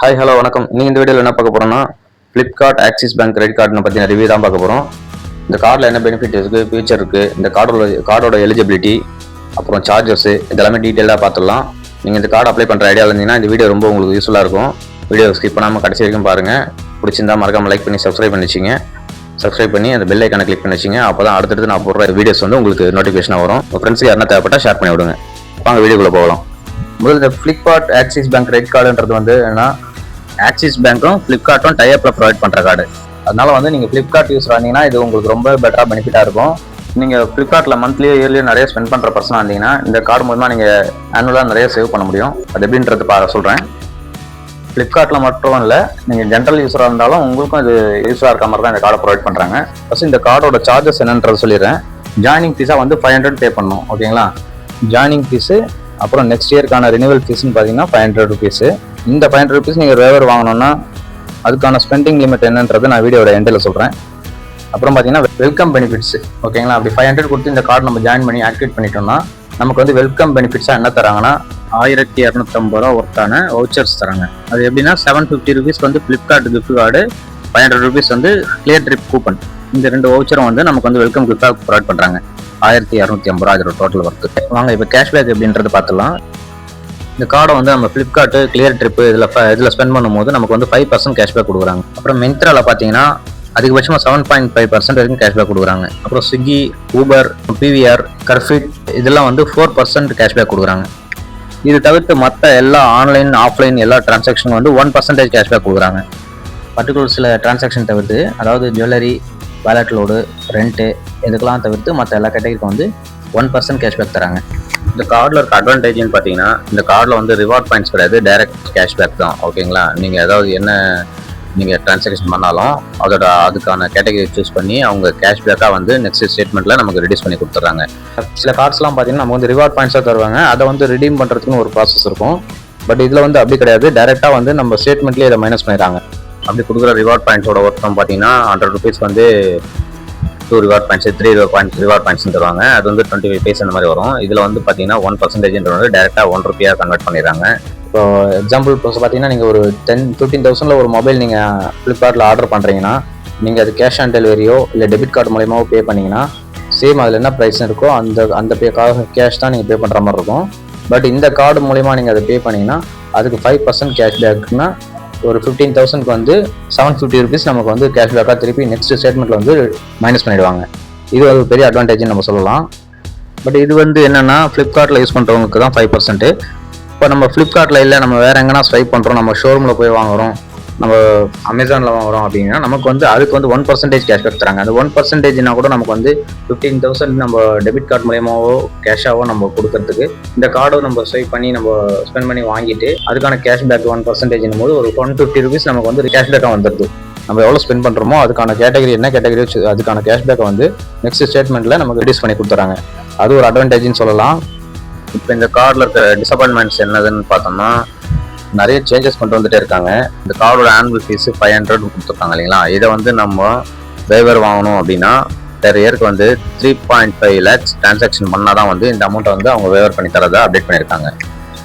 Hi hello வணக்கம். நீங்கள் இந்த வீடியோவில் என்ன பார்க்க போகிறோம்னா Flipkart axis bank credit card பற்றின ரிவ்யூ தான் பார்க்க போகிறோம். இந்த கார்டில் என்ன பெனிஃபிட் இருக்குது, ஃபியூச்சர் இருக்குது, இந்த கார்டோட எலிஜிபிலிட்டி, அப்புறம் சார்ஜஸ் இதெல்லாமே டீட்டெயிலாக பார்த்துடலாம். நீங்கள் இந்த கார்டு அப்ளை பண்ணுற ஐடியாவில் இருந்தீங்கன்னா இந்த வீடியோ ரொம்ப உங்களுக்கு யூஸ்ஃபுல்லாக இருக்கும். வீடியோ ஸ்கிப் பண்ணாமல் கடைசி வரைக்கும் பாருங்கள். பிடிச்சிருந்தா மறக்காமல் லைக் பண்ணி சப்ஸ்கிரைப் பண்ணி அந்த பெல் ஐக்கானை கிளிக் பண்ணி வச்சிங்க. அப்போ தான் அடுத்தடுத்து நான் போடுற வீடியோஸ் வந்து உங்களுக்கு நோட்டிஃபிகேஷன் வரும். உங்கள் ஃப்ரெண்ட்ஸுக்கு யாருன்னா தேவைப்பட்டால் ஷேர் பண்ணி விடுங்க. வாங்க வீடியோக்குள்ளே போகலாம். முதல்ல இந்த ஃப்ளிப்கார்ட் ஆக்சிஸ் பேங்க் கிரெடிட் கார்டுன்றது வந்து என்னன்னா, ஆக்சிஸ் பேங்க்கும் ஃப்ளிப்கார்ட்டும் டைஅப்ல ப்ரொவைட் பண்ணுற கார்டு. அதனால வந்து நீங்கள் ஃப்ளிப்கார்ட் யூஸ் ஆனீங்கன்னா இது உங்களுக்கு ரொம்ப பெட்டராக பெனிஃபிட்டாக இருக்கும். நீங்கள் ஃப்ளிப்கார்ட்டில் மந்த்லியோ இயர்லியோ நிறைய ஸ்பெண்ட் பண்ணுற பர்சனாக இருந்தீங்கன்னா இந்த கார்டு மூலமாக நீங்கள் ஆனுவலாக நிறைய சேவ் பண்ண முடியும். அது எப்படின்றது சொல்கிறேன். ஃப்ளிப்கார்ட்டில் மட்டும் இல்லை, நீங்கள் ஜென்ரல் யூஸராக இருந்தாலும் உங்களுக்கும் இது யூஸாக இருக்க மாதிரி தான் இந்த கார்டை ப்ரொவைட் பண்ணுறாங்க. ஃபஸ்ட் இந்த கார்டோட சார்ஜஸ் என்னன்றது சொல்லிடுறேன். ஜாயினிங் ஃபீஸாக வந்து 500 பே பண்ணணும். ஓகேங்களா? ஜாயினிங் ஃபீஸு, அப்புறம் நெக்ஸ்ட் இயர்க்கான ரினிவல் ஃபீஸ்ன்னு பார்த்தீங்கன்னா 500 ருபீஸு. இந்த 500 ருபீஸ் நீங்கள் வேவர் வாங்கணும்னா அதுக்கான ஸ்பெண்டிங் லிமிட் என்னன்றது நான் வீடியோட எண்டில் சொல்கிறேன். அப்புறம் பார்த்தீங்கன்னா வெல்கம் பெனிஃபிட்ஸ். ஓகேங்களா? அப்படி 500 கொடுத்து இந்த கார்டு நம்ம ஜாயின் பண்ணி ஆக்டிவேட் பண்ணிட்டோம்னா நமக்கு வந்து வெல்கம் பெனிஃபிட்ஸாக என்ன தராங்கன்னா 1250 ரூபா ஒர்த்தான வவுச்சர்ஸ் தராங்க. அது எப்படின்னா 750 ருபீஸ் வந்து ஃப்ளிப்கார்ட் கிஃப்ட் கார்டு, 500 ருபீஸ் வந்து கிளியர் ட்ரிப் கூப்பன். இந்த ரெண்டு வவுச்சரும் வந்து நமக்கு வந்து வெல்கம் கிஃப்டாக ப்ரொவைட் பண்ணுறாங்க. 1250 ரூபா இதோட டோட்டல் ஒர்க்கு. வாங்க இப்போ கேஷ்பேக் எப்படின்றது பார்த்துலாம். இந்த கார்டை வந்து நம்ம ஃப்ளிப்கார்ட்டு கிளியர் ட்ரிப்பு இதில் ஸ்பெண்ட் பண்ணும்போது நமக்கு வந்து 5% கேஷ்பேக் கொடுக்குறாங்க. அப்புறம் மிந்த்ராவில் பார்த்தீங்கன்னா அதிகபட்சமாக 7.5% வரைக்கும் கேஷ்பேக் கொடுக்குறாங்க. அப்புறம் ஸ்விக்கி, ஊபர், பிவிஆர், கர்ஃபிட் இதெல்லாம் வந்து 4% கேஷ்பேக் கொடுக்குறாங்க. இது தவிர்த்து மற்ற எல்லா ஆன்லைன் ஆஃப்லைன் எல்லா டிரான்சாக்ஷனும் வந்து 1% கேஷ்பேக் கொடுக்குறாங்க. பர்டிகுலர் சில டிரான்சாக்ஷன் தவிர்த்து, அதாவது ஜுவல்லரி, வேலட் லோடு, ரெண்ட்டு இதுக்கெல்லாம் தவிர்த்து மற்ற எல்லா கேட்டகரிக்கும் வந்து 1% கேஷ்பேக் தராங்க. இந்த கார்டில் இருக்க அட்வான்டேஜ்னு பார்த்தீங்கன்னா, இந்த கார்டில் வந்து ரிவார்ட் பாயிண்ட்ஸ் கிடையாது, டைரக்ட் கேஷ்பேக் தான். ஓகேங்களா? நீங்கள் ஏதாவது என்ன நீங்கள் டிரான்சாக்ஷன் பண்ணாலும் அதுக்கான கேட்டகரி சூஸ் பண்ணி அவங்க கேஷ்பேக்காக வந்து நெக்ஸ்ட் ஸ்டேட்மெண்ட்டில் நமக்கு ரிடியூஸ் பண்ணி கொடுத்துட்றாங்க. சில கார்ட்ஸ்லாம் பார்த்தீங்கன்னா நமக்கு வந்து ரிவார்ட் பாயிண்ட்ஸாக தருவாங்க. அதை வந்து ரிடீம் பண்ணுறதுக்குன்னு ஒரு ப்ராசஸ் இருக்கும். பட் இதில் வந்து அப்படி கிடையாது, டைரெக்டாக வந்து நம்ம ஸ்டேட்மெண்ட்லேயே இதை மைனஸ் பண்ணிடுறாங்க. அப்படி கொடுக்குற ரிவார்ட் பாயிண்ட்ஸோட ஒர்த்தம் பார்த்தீங்கன்னா 100 ருபீஸ் வந்து 2 ரிவார்ட் பாயிண்ட்ஸ், 3 ரிவார்ட் பாயிண்ட்ஸ் தருவாங்க. அது வந்து 25 பைசா அந்த மாதிரி வரும். இதில் வந்து பார்த்தீங்கன்னா 1% வந்து டேரெக்டாக 1 ரூபியாக கன்வெர்ட் பண்ணிடுறாங்க. இப்போ எக்ஸாம்பிள் இப்போ பார்த்தீங்கன்னா நீங்கள் ஒரு 15,000 ஒரு மொபைல் நீங்கள் ஃப்ளிப்கார்ட்டில் ஆர்டர் பண்ணுறீங்கன்னா நீங்கள் அது கேஷ் ஆன் டெலிவரியோ இல்லை டெபிட் கார்டு மூலியமாக பே பண்ணிங்கன்னா சேம் அதில் என்ன ப்ரைஸ் இருக்கோ அந்த கேஷ் தான் நீங்கள் பே பண்ணுற மாதிரி இருக்கும். பட் இந்த கார்டு மூலிமா நீங்கள் அதை பே பண்ணிங்கன்னா அதுக்கு 5% கேஷ்பேக்னா ஒரு 15,000க்கு வந்து 750 ருபீஸ் நமக்கு வந்து கேஷ்பேக்காக திருப்பி நெக்ஸ்ட் ஸ்டேட்மெண்ட்டில் வந்து மைனஸ் பண்ணிடுவாங்க. இது ஒரு பெரிய அட்வான்டேஜ்னு நம்ம சொல்லலாம். பட் இது வந்து என்னென்னா ஃப்ளிப்கார்ட்டில் யூஸ் பண்ணுறவங்களுக்கு தான் 5%. இப்போ நம்ம ஃப்ளிப்கார்ட்டில் இல்லை, நம்ம வேறு எங்கன்னா ஸ்வைப் பண்ணுறோம், நம்ம ஷோரூமில் போய் வாங்குகிறோம், நம்ம அமேசானில் வாங்குகிறோம் அப்படின்னா நமக்கு வந்து அதுக்கு வந்து 1% கேஷ்பேக் தராங்க. அந்த 1%னா கூட நமக்கு வந்து 15,000 நம்ம டெபிட் கார்டு மூலியமாவோ கேஷாவோ நம்ம கொடுக்கறதுக்கு இந்த கார்டை நம்ம ஸ்வைப் பண்ணி நம்ம ஸ்பெண்ட் பண்ணி வாங்கிட்டு அதுக்கான கேஷ்பேக் 1% போது ஒரு 150 ருபீஸ் நமக்கு வந்து கேஷ்பேக்காக வந்துடுது. நம்ம எவ்வளோ ஸ்பெண்ட் பண்ணுறோமோ அதுக்கான கேட்டகரி என்ன கேட்டகரி வச்சு அதுக்கான கேஷ்பேக்கை வந்து நெக்ஸ்ட் ஸ்டேட்மெண்ட்டில் நமக்கு ரிடியூஸ் பண்ணி கொடுத்துறாங்க. அது ஒரு அட்வான்டேஜ்னு சொல்லலாம். இப்போ இந்த கார்டில் இருக்க டிசப்பாயின்மெண்ட்ஸ் என்னதுன்னு பார்த்தோம்னா, நிறைய சேஞ்சஸ் கொண்டு வந்துட்டே இருக்காங்க. இந்த கார்டோட ஆனுவல் ஃபீஸு 500 கொடுத்துருக்காங்க இல்லைங்களா? இதை வந்து நம்ம வேவர் வாங்கணும் அப்படின்னா பெர் இயருக்கு வந்து 3.5 lakhs டிரான்சாக்ஷன் பண்ணால் தான் வந்து இந்த அமௌண்ட்டை வந்து அவங்க வேவர் பண்ணி தரதை அப்டேட் பண்ணியிருக்காங்க.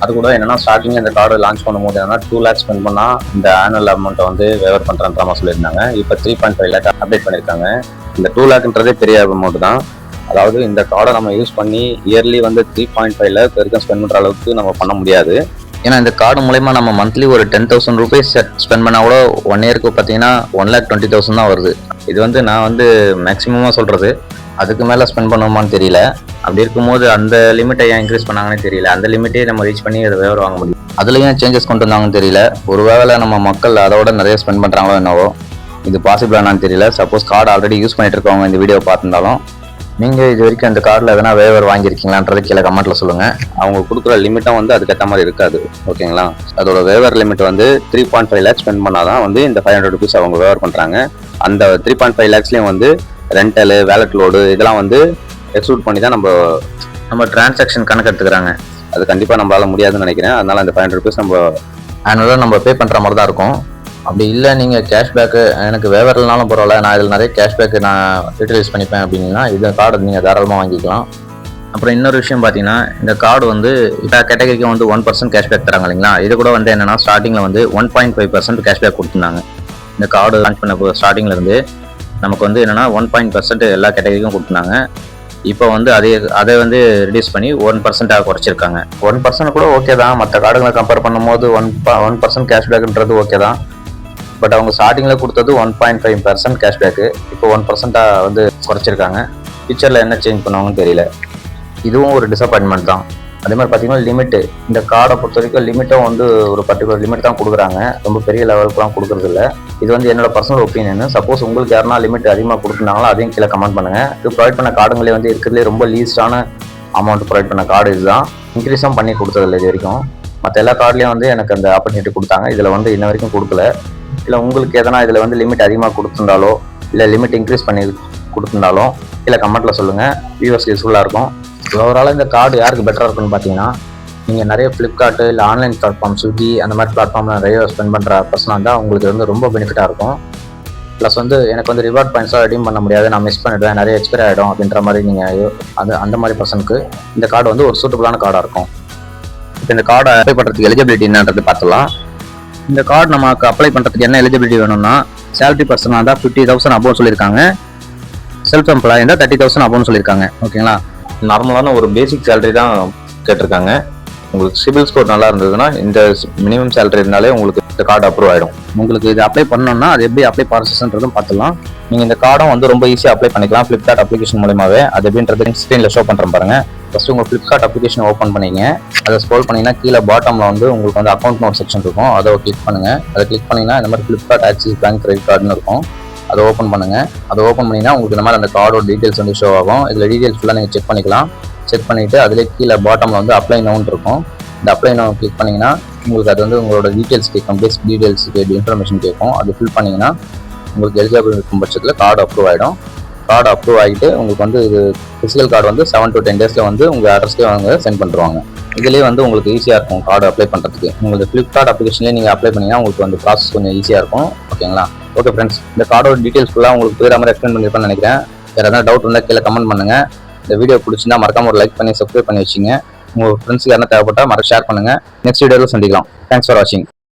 அது கூட என்னென்னா ஸ்டார்டிங் இந்த கார்டு லான்ச் பண்ணும்போது என்னன்னா 2 lakhs ஸ்பெண்ட் பண்ணால் இந்த ஆனுவல் அமௌண்ட்டை வந்து வேவர் பண்ணுறன்ற மாதிரி சொல்லியிருந்தாங்க. இப்போ 3.5 lakh அப்டேட் பண்ணியிருக்காங்க. இந்த 2 lakhன்றதே பெரிய அமௌண்ட் தான். அதாவது இந்த கார்டை நம்ம யூஸ் பண்ணி இயர்லி வந்து 3.5 lakh வரைக்கும் ஸ்பெண்ட் பண்ணுற அளவுக்கு நம்ம பண்ண முடியாது. ஏன்னா இந்த கார்டு மூலயமா நம்ம மந்த்லி ஒரு 10,000 ருபீஸ் ஸ்பெண்ட் பண்ணால் கூட 1 இயருக்கு பார்த்தீங்கன்னா 1,20,000 தான் வருது. இது வந்து நான் வந்து மேக்ஸிமமாக சொல்கிறது. அதுக்கு மேலே ஸ்பெண்ட் பண்ணுவோமான்னு தெரியல. அப்படி இருக்கும்போது அந்த லிமிட்டை ஏன் இன்க்ரீஸ் பண்ணாங்கன்னு தெரியல. அந்த லிமிட்டே நம்ம ரீச் பண்ணி அதை வேவர் வாங்க முடியும். அதுலேயும் சேஞ்சஸ் கொண்டு வந்தாங்கன்னு தெரியல. ஒரு வேளை நம்ம மக்கள் அதோட நிறைய ஸ்பெண்ட் பண்ணுறாங்களோ என்னவோ, இது பாசிபிளானான்னு தெரியல. சப்போஸ் கார்டு ஆல்ரெடி யூஸ் பண்ணிட்டு இருக்கவங்க இந்த வீடியோ பார்த்துருந்தாலும் நீங்கள் இது வரைக்கும் அந்த கார்டில் எதனா வேவர் வாங்கியிருக்கீங்களான்றது கீழே கமெண்ட்டில் சொல்லுங்கள். அவங்க கொடுக்குற லிமிட்டும் வந்து அதுக்கேற்ற மாதிரி இருக்காது. ஓகேங்களா? அதோட வேவர் லிமிட் வந்து 3.5 lakhs ஸ்பெண்ட் பண்ணால் தான் வந்து இந்த 500 ருபீஸ் அவங்க வேவர் பண்ணுறாங்க. அந்த 3.5 lakhsலேயும் வந்து ரெண்டலு, வேலட் லோடு இதெல்லாம் வந்து எக்ஸ்க்ளூட் பண்ணி தான் நம்ம டிரான்சாக்ஷன் கணக்கு எடுத்துக்கிறாங்க. அது கண்டிப்பாக நம்மளால் முடியாதுன்னு நினைக்கிறேன். அதனால் அந்த 500 ருபீஸ் நம்ம ஆனுவலாக நம்ம பே பண்ணுற மாதிரி தான் இருக்கும். அப்படி இல்லை நீங்கள் கேஷ்பேக்கு எனக்கு வேவர் இல்லைனாலும் பரவாயில்ல, நான் இதில் நிறைய கேஷ்பேக்கு நான் யூட்டிலைஸ் பண்ணிப்பேன் அப்படின்னா இந்த கார்டை நீங்கள் தாராளமாக வாங்கிக்கலாம். அப்புறம் இன்னொரு விஷயம் பார்த்தீங்கன்னா, இந்த கார்டு வந்து இப்போ கேட்டகரிக்கு வந்து 1% கேஷ்பேக் தராங்க இல்லைங்களா? இது கூட வந்து என்னன்னா ஸ்டார்டிங்கில் வந்து 1.5% கேஷ்பேக் கொடுத்துருந்தாங்க. இந்த கார்டு லான்ச் பண்ண ஸ்டார்டிங்ல இருந்து நமக்கு வந்து என்னன்னா 1% எல்லா கேட்டகரிக்கும் கொடுத்துருந்தாங்க. இப்போ வந்து அதை வந்து ரிடியூஸ் பண்ணி 1%ஆக குறைச்சிருக்காங்க. 1% கூட ஓகே தான். மற்ற கார்டுகளை கம்பேர் பண்ணும்போது 1% கேஷ்பேக்ன்றது ஓகே தான். பட் அவங்க ஸ்டார்டிங்கில் கொடுத்தது 1.5% கேஷ்பேக்கு. இப்போ 1%ஆக வந்து குறைச்சிருக்காங்க. ஃபியூச்சரில் என்ன சேஞ்ச் பண்ணுவாங்கன்னு தெரியல. இதுவும் ஒரு டிசப்பாயின்மெண்ட் தான். அதே மாதிரி பார்த்தீங்கன்னா லிமிட்டு, இந்த கார்டை பொறுத்த வரைக்கும் லிமிட்டும் வந்து ஒரு பர்டிகுலர் லிமிட் தான் கொடுக்குறாங்க. ரொம்ப பெரிய லெவலுக்குலாம் கொடுக்குறது இல்லை. இது வந்து என்னோட பர்சனல் ஒப்பீனியன். சப்போஸ் உங்களுக்கு யாருன்னா லிமிட் அதிகமாக கொடுத்துருந்தாங்களோ அதையும் கீழே கமெண்ட் பண்ணுங்கள். இது ப்ரொவைட் பண்ண கார்டுங்களே வந்து இருக்கிறதுலே ரொம்ப லீஸ்டான அமௌண்ட் ப்ரொவைட் பண்ண கார்டு இதுதான். இன்க்ரீஸும் பண்ணி கொடுத்ததில்லை இது வரைக்கும். மற்ற எல்லா கார்டுலேயும் வந்து எனக்கு அந்த ஆப்பர்ச்சுனிட்டி கொடுத்தாங்க. இதில் வந்து இன்ன வரைக்கும் கொடுக்கல. இல்லை உங்களுக்கு எதனா இதில் வந்து லிமிட் அதிகமாக கொடுத்துருந்தாலோ இல்லை லிமிட் இன்க்ரீஸ் பண்ணி கொடுத்துருந்தாலும் கீழே கமெண்ட்டில் சொல்லுங்கள். வியூவர்ஸ்க்கு யூஸ்ஃபுல்லாக இருக்கும். ஓவராலாக இந்த கார்டு யாருக்கு பெட்டராக இருக்குன்னு பார்த்தீங்கன்னா, நீங்கள் நிறைய ஃப்ளிப்கார்ட்டு இல்லை ஆன்லைன் பிளாட்ஃபார்ம் ஸ்விக்கி அந்த மாதிரி பிளாட்ஃபார்மில் நிறைய ஸ்பெண்ட் பண்ணுற பர்சனாக இருந்தால் உங்களுக்கு வந்து ரொம்ப பெனிஃபிட்டாக இருக்கும். ப்ளஸ் வந்து எனக்கு வந்து ரிவார்ட் பாயிண்ட்ஸாக ரெடீம் பண்ண முடியாது, நான் மிஸ் பண்ணிவிடுவேன், நிறைய எக்ஸ்பைரி ஆகிடும் அப்படின்ற மாதிரி நீங்கள் அந்த மாதிரி பர்சனுக்கு இந்த கார்டு வந்து ஒரு சூட்டபுளான கார்டாக இருக்கும். இப்போ இந்த கார்டை அப்ளை பண்ணுறதுக்கு எலிஜிபிலிட்டி என்னன்றது பார்த்துலாம். இந்த கார்டு நமக்கு அப்ளை பண்ணுறதுக்கு என்ன எலிஜிபிலிட்டி வேணும்னா, சேலரி பர்சனாக இருந்தால் 50,000 அபோவ் சொல்லியிருக்காங்க. செல்ஃப் எம்ப்ளாய் இருந்தால் 30,000 அபோவ்னு சொல்லியிருக்காங்க. ஓகேங்களா? நார்மலான ஒரு பேசிக் சேலரி தான் கேட்டிருக்காங்க. உங்களுக்கு சிபில் ஸ்கோர் நல்லா இருந்ததுன்னா இந்த மினிமம் சேலரி இருந்தாலே உங்களுக்கு இந்த கார்டு அப்ரூவ் ஆகிடும். உங்களுக்கு இது அப்ளை பண்ணணும்னா அது எப்படி அப்ளை ப்ராசஸ்ன்றதும் பார்த்துலாம். நீங்கள் இந்த கார்டும் வந்து ரொம்ப ஈஸியாக அப்ளை பண்ணிக்கலாம் ஃப்ளிப்கார்ட் அப்ளிகேஷன் மூலமாகவே. அது எப்படின்றது ஸ்க்ரீனில் ஷோ பண்ணுறேன் பாருங்க. ஃபஸ்ட்டு உங்கள் ஃப்ளிப்கார்ட் அப்ளிகேஷன் ஓப்பன் பண்ணிங்க. அதை ஸ்க்ரோல் பண்ணிங்கன்னா கீழே பாட்டமில் வந்து உங்களுக்கு வந்து அக்கௌண்ட் நோட் செக்ஷன் இருக்கும். அதை கிளிக் பண்ணுங்கள். அதை கிளிக் பண்ணிங்கன்னா இந்த மாதிரி ஃப்ளிப்கார்ட் ஆக்சிஸ் பேங்க் கிரெடிட் கார்டுன்னு இருக்கும். அதை ஓப்பன் பண்ணுங்கள். அதை ஓப்பன் பண்ணிங்கன்னா உங்களுக்கு இந்த மாதிரி அந்த கார்டோட டீட்டெயில்ஸ் வந்து ஷோ ஆகும். இதில் டீட்டெயில்ஸ் ஃபுல்லாக நீங்கள் செக் பண்ணிக்கலாம். செக் பண்ணிவிட்டு அதிலே கீழே பாட்டமில் வந்து அப்ளை நவுன் இருக்கும். இந்த அப்ளை நவுன் கிளிக் பண்ணிங்கன்னா உங்களுக்கு அது வந்து உங்களோட டீட்டெயில்ஸ் கேட்கும். பேசிக் டீட்டெயில்ஸ் இன்ஃபர்மேஷன் கேட்கும். அது ஃபில் பண்ணிங்கன்னா உங்களுக்கு எலிஜிபிள் இருக்கும் பட்சத்தில் கார்டு அப்ரூவ் ஆகிடும். கார்டு அப்ரூவ் ஆகிட்டு உங்களுக்கு வந்து இது ஃபிசிக்கல் கார்டு வந்து 7 to 10 டேஸில் வந்து உங்கள் அட்ரஸ்க்கே அவங்க சென்ட் பண்ணுறாங்க. இதிலே வந்து உங்களுக்கு ஈஸியாக இருக்கும் கார்டு அப்ளை பண்ணுறதுக்கு. உங்களுக்கு ஃப்ளிப்கார்ட் அப்ளிகேஷன்லேயே நீங்கள் அப்ளை பண்ணிங்கன்னா உங்களுக்கு வந்து ப்ராசஸ் கொஞ்சம் ஈஸியாக இருக்கும். ஓகேங்களா? ஓகே ஃப்ரெண்ட்ஸ், இந்த கார்டோட டீட்டெயில்ஸ் ஃபுல்லாக உங்களுக்கு புரியுற மாதிரி எக்ஸ்பிளைன் பண்ணியிருப்பேன்னு நினைக்கிறேன். வேறு எதாவது டவுட் இருந்தால் கீழே கமெண்ட் பண்ணுங்கள். இந்த வீடியோ பிடிச்சிருந்தா மறக்காம ஒரு லைக் பண்ணி சப்ஸ்கிரைப் பண்ணி வச்சுங்க. உங்கள் ஃப்ரெண்ட்ஸுக்கு யாரும் தேவைப்பட்டால் ஷேர் பண்ணுங்கள். நெக்ஸ்ட் வீடியோவில் சந்திக்கலாம். தேங்க்ஸ் ஃபார் வாட்சிங்.